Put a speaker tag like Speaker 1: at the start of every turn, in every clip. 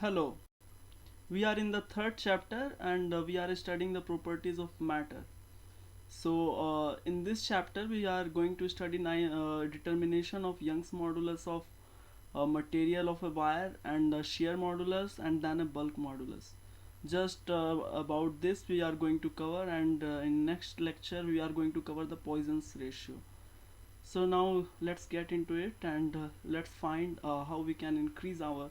Speaker 1: Hello, we are in the third chapter and we are studying the properties of matter. In this chapter, we are going to study determination of Young's modulus of a material of a wire and the shear modulus and then a bulk modulus. Just about this we are going to cover, and in next lecture we are going to cover the Poisson's ratio. So now let's get into it, and let's find how we can increase our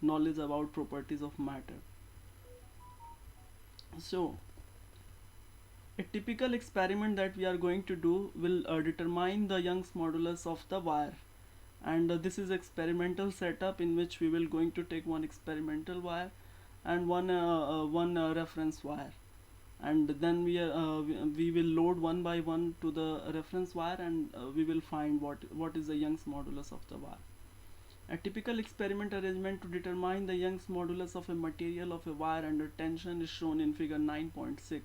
Speaker 1: knowledge about properties of matter. So a typical experiment that we are going to do will determine the Young's modulus of the wire, and this is experimental setup in which we will going to take one experimental wire and one reference wire, and then we will load one by one to the reference wire, and we will find what is the Young's modulus of the wire. A typical experiment arrangement to determine the Young's modulus of a material of a wire under tension is shown in figure 9.6.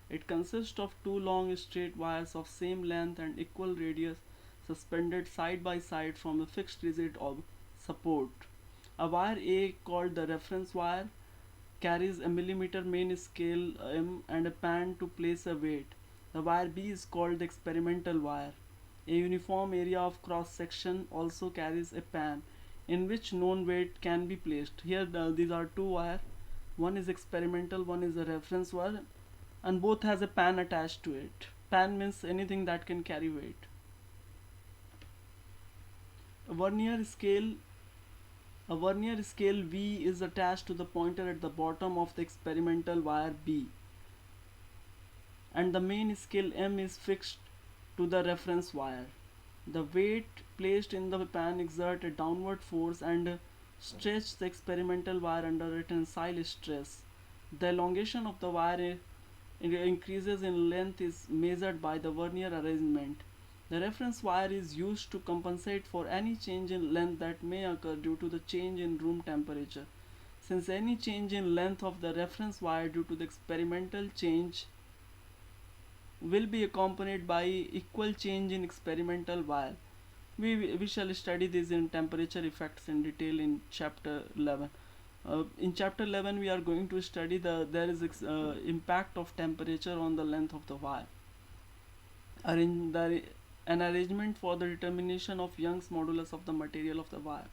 Speaker 1: It consists of two long straight wires of same length and equal radius suspended side by side from a fixed rigid support. A wire A, called the reference wire, carries a millimeter main scale M and a pan to place a weight. The wire B is called the experimental wire. A uniform area of cross section also carries a pan in which known weight can be placed. Here these are two wires. One is experimental, one is a reference wire, and both has a pan attached to it. Pan means anything that can carry weight. A vernier scale a vernier scale V is attached to the pointer at the bottom of the experimental wire B, and the main scale M is fixed to the reference wire. The weight placed in the pan exert a downward force and stretch the experimental wire under a tensile stress. The elongation of the wire increases in length is measured by the vernier arrangement. The reference wire is used to compensate for any change in length that may occur due to the change in room temperature. Since any change in length of the reference wire due to the experimental change will be accompanied by equal change in experimental wire. We shall study this in temperature effects in detail in chapter 11. In chapter 11 we are going to study there is impact of temperature on the length of the wire. An arrangement for the determination of Young's modulus of the material of the wire.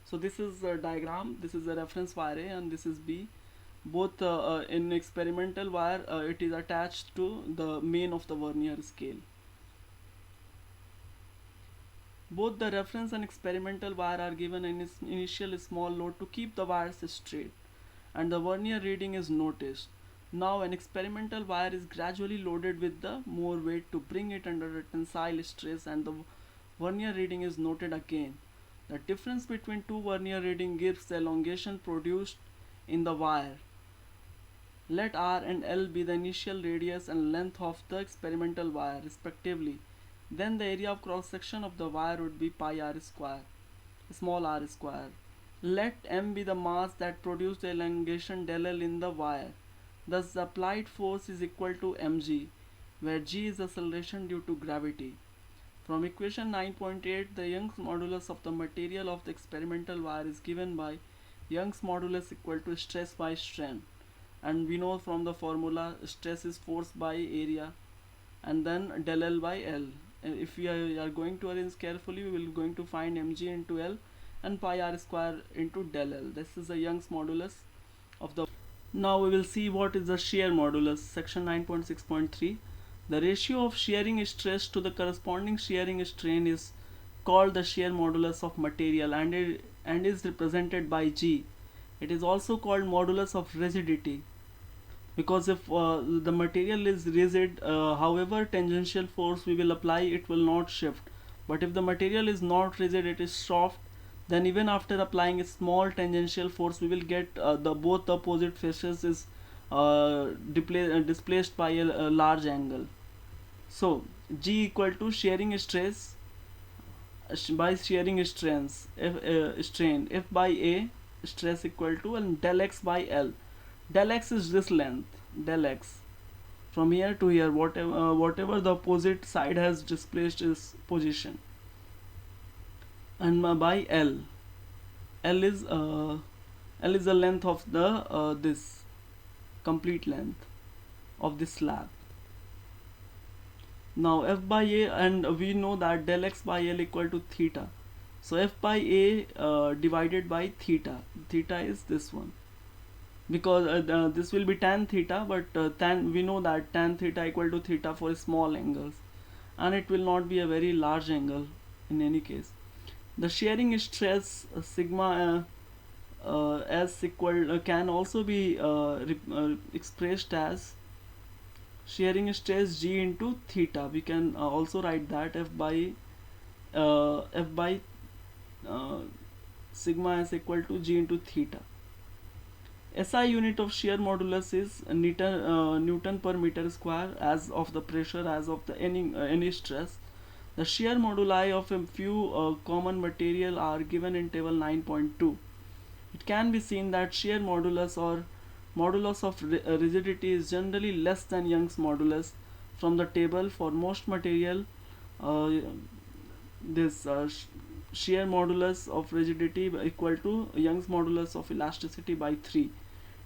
Speaker 1: So this is a diagram, this is a reference wire A and this is B. Both in experimental wire it is attached to the main of the vernier scale. Both the reference and experimental wire are given an initial small load to keep the wires straight, and the vernier reading is noticed. Now an experimental wire is gradually loaded with the more weight to bring it under a tensile stress, and the vernier reading is noted again. The difference between two vernier reading gives the elongation produced in the wire. Let R and L be the initial radius and length of the experimental wire respectively. Then the area of cross section of the wire would be pi r square, small r square. Let M be the mass that produced the elongation del L in the wire. Thus the applied force is equal to mg, where g is acceleration due to gravity. From equation 9.8, the Young's modulus of the material of the experimental wire is given by Young's modulus equal to stress by strain. And we know from the formula stress is force by area and then del L by L. And if we are going to arrange carefully, we will going to find mg into L and pi r square into del L. This is the Young's modulus of the. Now we will see what is the shear modulus, section 9.6.3. The ratio of shearing stress to the corresponding shearing strain is called the shear modulus of material and is represented by G. It is also called modulus of rigidity, because if the material is rigid, however tangential force we will apply, it will not shift. But if the material is not rigid, it is soft, then even after applying a small tangential force, we will get both the opposite faces is displaced by a large angle. So G equal to shearing stress by shearing strain F by A stress equal to, and del X by L. Del X is this length, del X from here to here, whatever the opposite side has displaced its position, and by L is L is the length of the this complete length of this slab. Now F by A, and we know that del x by L equal to theta. So F by A divided by theta. Theta is this one, because this will be tan theta, but tan, we know that tan theta equal to theta for small angles, and it will not be a very large angle in any case. The shearing stress sigma S equal can also be expressed as shearing stress G into theta. We can also write that F by uh, sigma S equal to G into theta. SI unit of shear modulus is Newton per meter square as of the pressure, as of the any stress. The shear moduli of a few common material are given in table 9.2. It can be seen that shear modulus or modulus of rigidity is generally less than Young's modulus. From the table, for most material, uh, this shear modulus of rigidity equal to Young's modulus of elasticity by 3,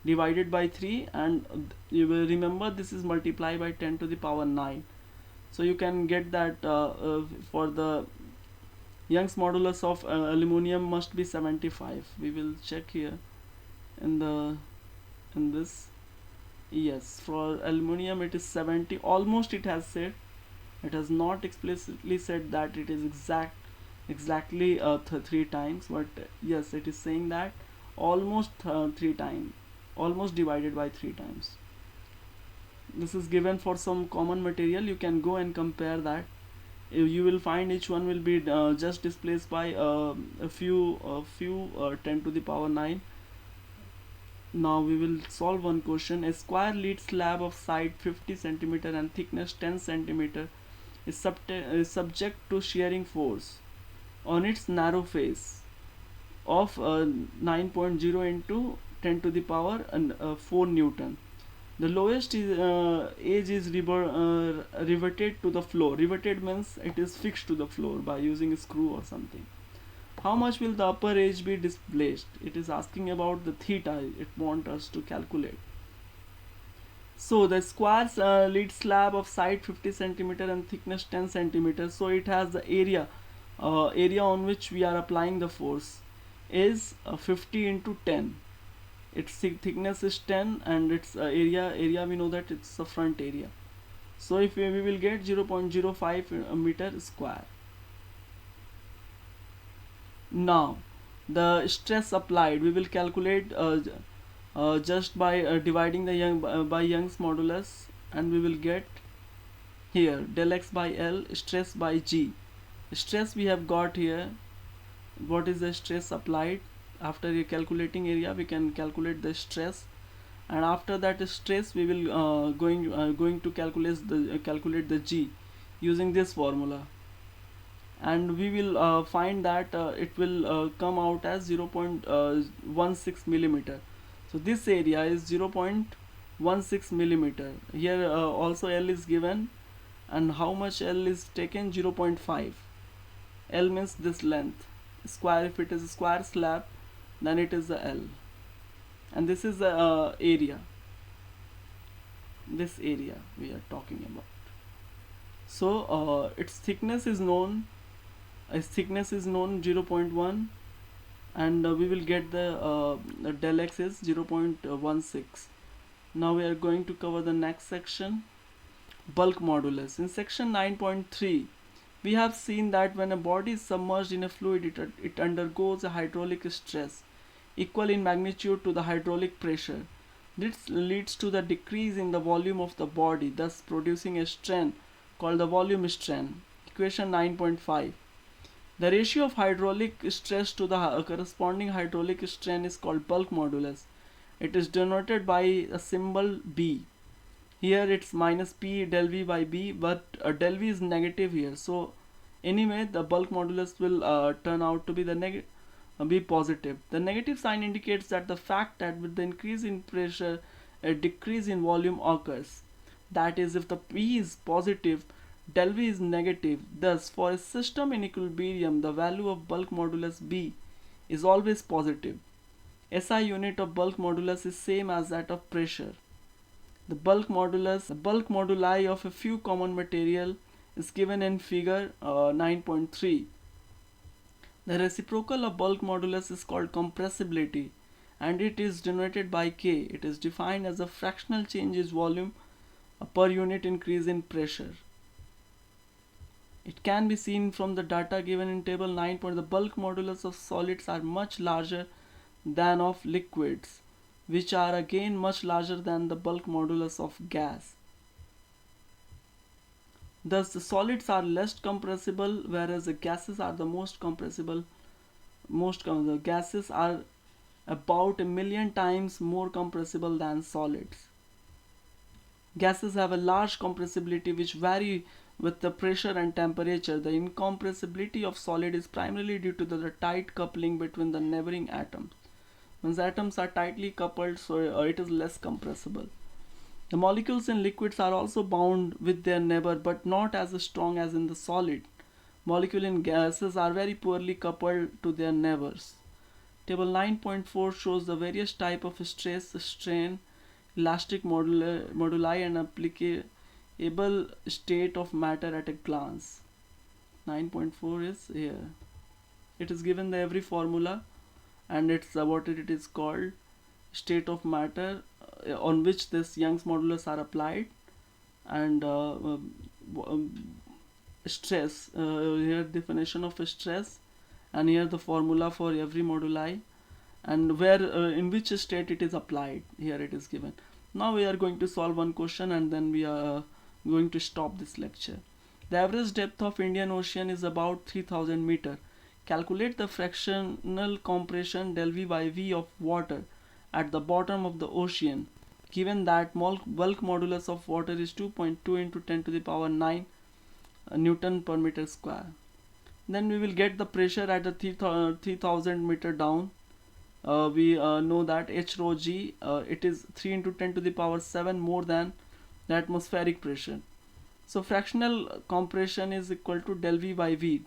Speaker 1: divided by 3, and you will remember this is multiplied by 10 to the power 9. So you can get that for the Young's modulus of aluminum must be 75. We will check here in the in this. Yes, for aluminum it is 70. Almost it has said. It has not explicitly said that it is exactly 3 times, but yes, it is saying that almost 3 times, almost divided by 3 times. This is given for some common material. You can go and compare that. You will find each one will be just displaced by a few 10 to the power 9. Now we will solve one question. A square lead slab of side 50 cm and thickness 10 cm is subject to shearing force on its narrow face of 9.0 into 10 to the power 4 Newton. The lowest edge is riveted to the floor. Riveted means it is fixed to the floor by using a screw or something. How much will the upper edge be displaced? It is asking about the theta. It wants us to calculate. So the square lead slab of side 50 cm and thickness 10 cm. So it has the area on which we are applying the force is 50 into 10. Its thickness is 10, and its area we know that it's the front area. So if we will get 0.05 meter square. Now the stress applied we will calculate just by dividing the by Young's modulus, and we will get here del x by L stress by G. Stress we have got here. What is the stress applied? After calculating area, we can calculate the stress, and after that stress we will going to calculate the G using this formula, and we will find that it will come out as 0.16 millimeter. So this area is 0.16 millimeter. Here also L is given, and how much L is taken? 0.5. L means this length. Square, if it is a square slab, then it is the L, and this is the area. This area we are talking about. So its thickness is known. Its thickness is known 0.1, and we will get the del x is 0.16. Now we are going to cover the next section, bulk modulus. In section 9.3, we have seen that when a body is submerged in a fluid, it undergoes a hydraulic stress equal in magnitude to the hydraulic pressure. This leads to the decrease in the volume of the body, thus producing a strain called the volume strain. Equation 9.5. The ratio of hydraulic stress to the corresponding hydraulic strain is called bulk modulus. It is denoted by a symbol B. Here it's minus P del V by B, but del V is negative here. So anyway, the bulk modulus will turn out to be be positive. The negative sign indicates that the fact that with the increase in pressure, a decrease in volume occurs. That is, if the P is positive, del V is negative. Thus, for a system in equilibrium, the value of bulk modulus B is always positive. SI unit of bulk modulus is same as that of pressure. The bulk moduli of a few common material is given in figure 9.3. The reciprocal of bulk modulus is called compressibility and it is denoted by K. It is defined as a fractional change in volume per unit increase in pressure. It can be seen from the data given in table 9. The bulk modulus of solids are much larger than of liquids, which are again much larger than the bulk modulus of gas. Thus, the solids are less compressible, whereas the gases are the most compressible. The gases are about 1,000,000 times more compressible than solids. Gases have a large compressibility which vary with the pressure and temperature. The incompressibility of solid is primarily due to the tight coupling between the neighboring atoms. When the atoms are tightly coupled, so it is less compressible. The molecules in liquids are also bound with their neighbor but not as strong as in the solid. Molecules in gases are very poorly coupled to their neighbors. Table 9.4 shows the various type of stress, strain, elastic moduli and applicable state of matter at a glance. 9.4 is here. It is given the every formula and it's what it is called state of matter on which this Young's modulus are applied, and stress, here definition of stress, and here the formula for every moduli and where in which state it is applied. Here it is given. Now we are going to solve one question and then we are going to stop this lecture. The average depth of Indian Ocean is about 3000 meter. Calculate the fractional compression del V by V of water at the bottom of the ocean, given that bulk modulus of water is 2.2 into 10 to the power 9 Newton per meter square. Then we will get the pressure at the 3000 meter down. We know that H rho G, it is 3 into 10 to the power 7 more than the atmospheric pressure. So fractional compression is equal to del V by V,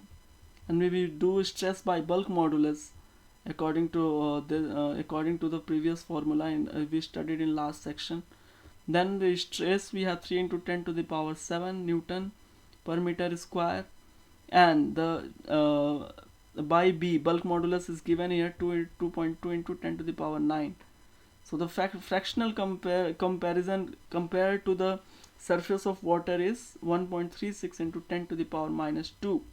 Speaker 1: and we will do stress by bulk modulus according to the previous formula we studied in last section. Then the stress we have 3 into 10 to the power 7 Newton per meter square, and the by B bulk modulus is given here 2.2 into 10 to the power 9. So the fractional comparison compared to the surface of water is 1.36 into 10 to the power minus 2,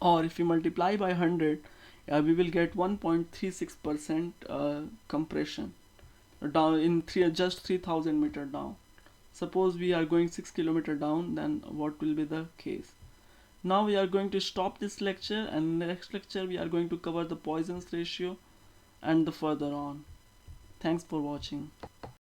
Speaker 1: or if we multiply by 100, we will get 1.36% compression down in just 3000 meter down. Suppose we are going 6 kilometer down, then what will be the case? Now we are going to stop this lecture, and in the next lecture we are going to cover the Poisson's ratio and the further on. Thanks for watching.